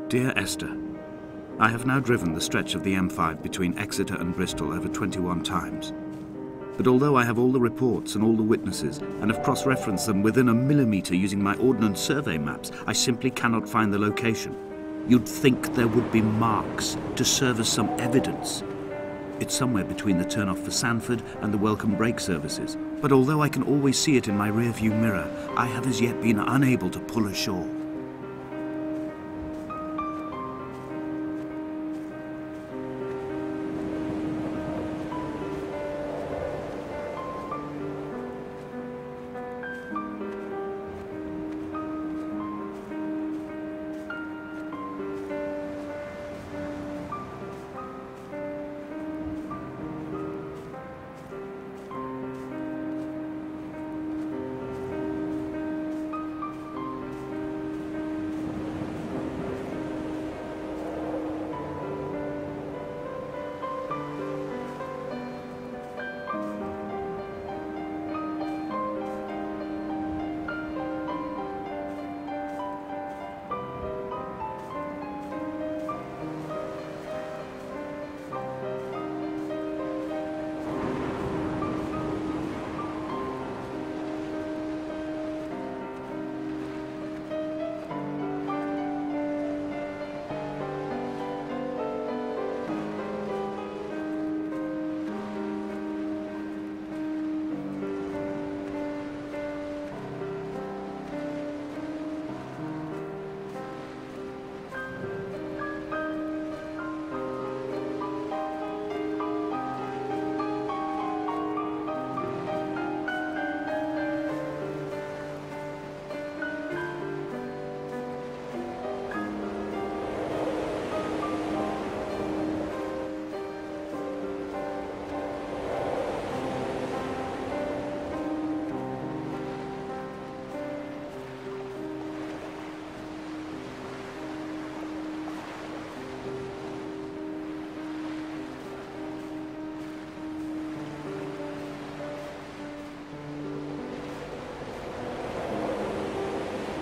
Dear Esther, I have now driven the stretch of the M5 between Exeter and Bristol over 21 times. But although I have all the reports and all the witnesses and have cross-referenced them within a millimetre using my Ordnance Survey maps, I simply cannot find the location. You'd think there would be marks to serve as some evidence. It's somewhere between the turn-off for Sanford and the welcome brake services. But although I can always see it in my rear-view mirror, I have as yet been unable to pull ashore.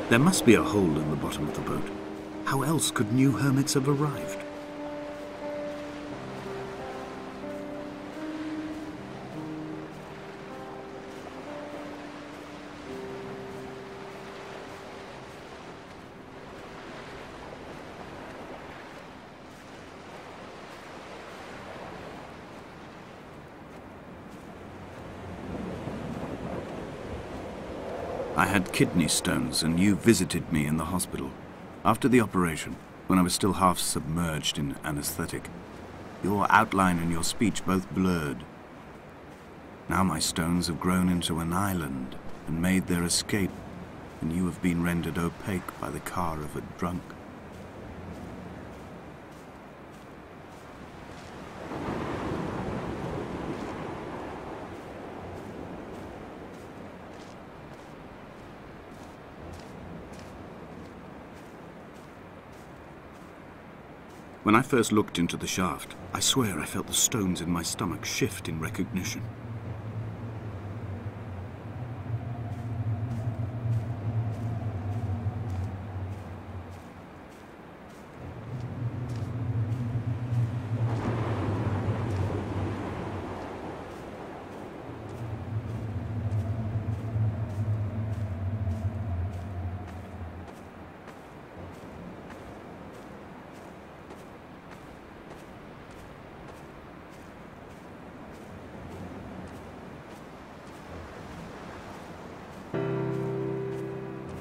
There must be a hole in the bottom of the boat. How else could new hermits have arrived? I had kidney stones, and you visited me in the hospital. After the operation, when I was still half submerged in anesthetic, your outline and your speech both blurred. Now my stones have grown into an island and made their escape, and you have been rendered opaque by the car of a drunk. When I first looked into the shaft, I swear I felt the stones in my stomach shift in recognition.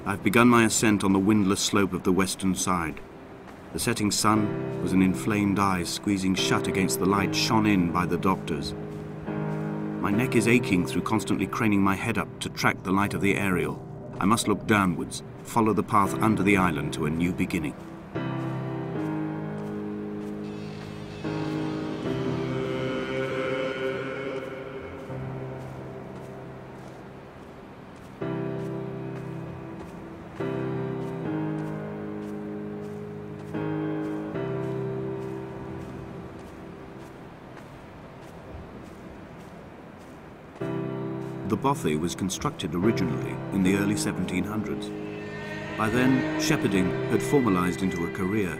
I've begun my ascent on the windless slope of the western side. The setting sun was an inflamed eye squeezing shut against the light shone in by the doctors. My neck is aching through constantly craning my head up to track the light of the aerial. I must look downwards, follow the path under the island to a new beginning. The bothy was constructed originally in the early 1700s. By then, shepherding had formalized into a career,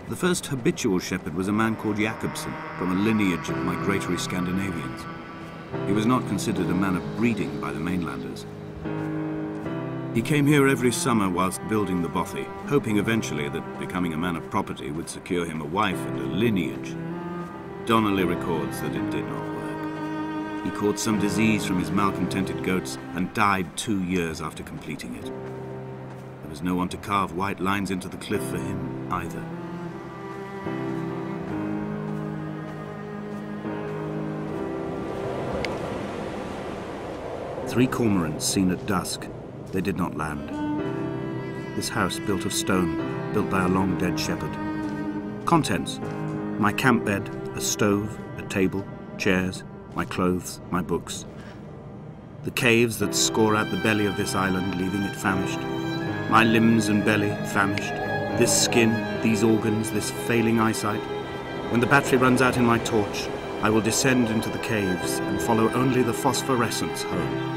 The first habitual shepherd was a man called Jakobsen, from a lineage of migratory Scandinavians. He was not considered a man of breeding by the mainlanders. He came here every summer whilst building the bothy, hoping eventually that becoming a man of property would secure him a wife and a lineage. Donnelly records that it did not work. He caught some disease from his malcontented goats and died 2 years after completing it. There was no one to carve white lines into the cliff for him either. Three cormorants seen at dusk. They did not land. This house built of stone, built by a long-dead shepherd. Contents: my camp bed, a stove, a table, chairs, my clothes, my books. The caves that score out the belly of this island, leaving it famished. My limbs and belly famished. This skin, these organs, this failing eyesight. When the battery runs out in my torch, I will descend into the caves and follow only the phosphorescence home.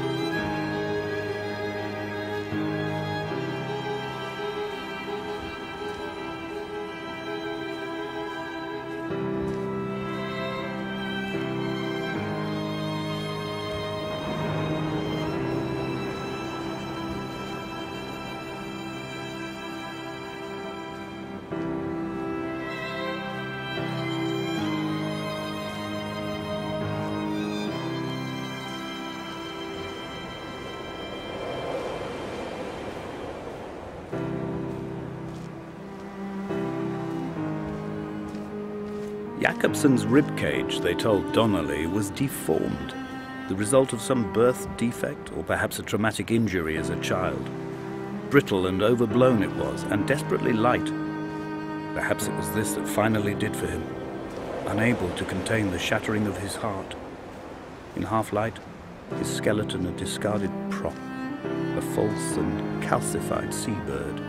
Jakobsen's ribcage, they told Donnelly, was deformed, the result of some birth defect or perhaps a traumatic injury as a child. Brittle and overblown it was, and desperately light. Perhaps it was this that finally did for him, unable to contain the shattering of his heart. In half-light, his skeleton a discarded prop, a false and calcified seabird.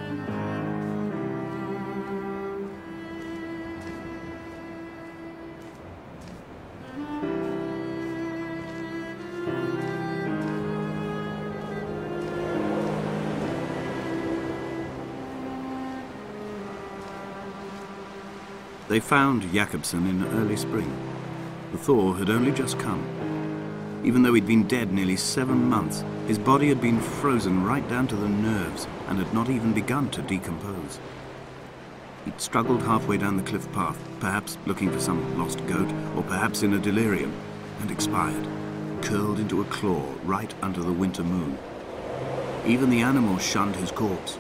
They found Jakobsen in early spring. The thaw had only just come. Even though he'd been dead nearly 7 months, his body had been frozen right down to the nerves and had not even begun to decompose. He'd struggled halfway down the cliff path, perhaps looking for some lost goat, or perhaps in a delirium, and expired, curled into a claw right under the winter moon. Even the animals shunned his corpse.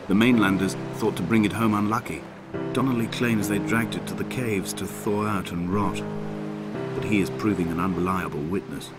The mainlanders thought to bring it home unlucky. Donnelly claims they dragged it to the caves to thaw out and rot, but he is proving an unreliable witness.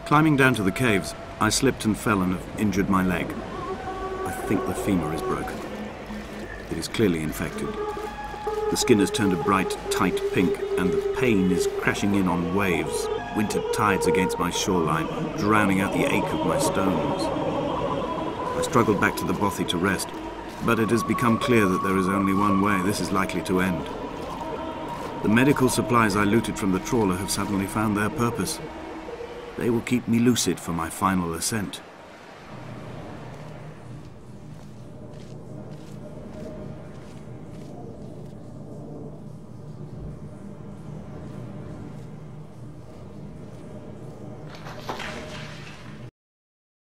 Climbing down to the caves, I slipped and fell and have injured my leg. I think the femur is broken. It is clearly infected. The skin has turned a bright, tight pink, and the pain is crashing in on waves, winter tides against my shoreline, drowning out the ache of my stones. I struggled back to the bothy to rest, but it has become clear that there is only one way this is likely to end. The medical supplies I looted from the trawler have suddenly found their purpose. They will keep me lucid for my final ascent.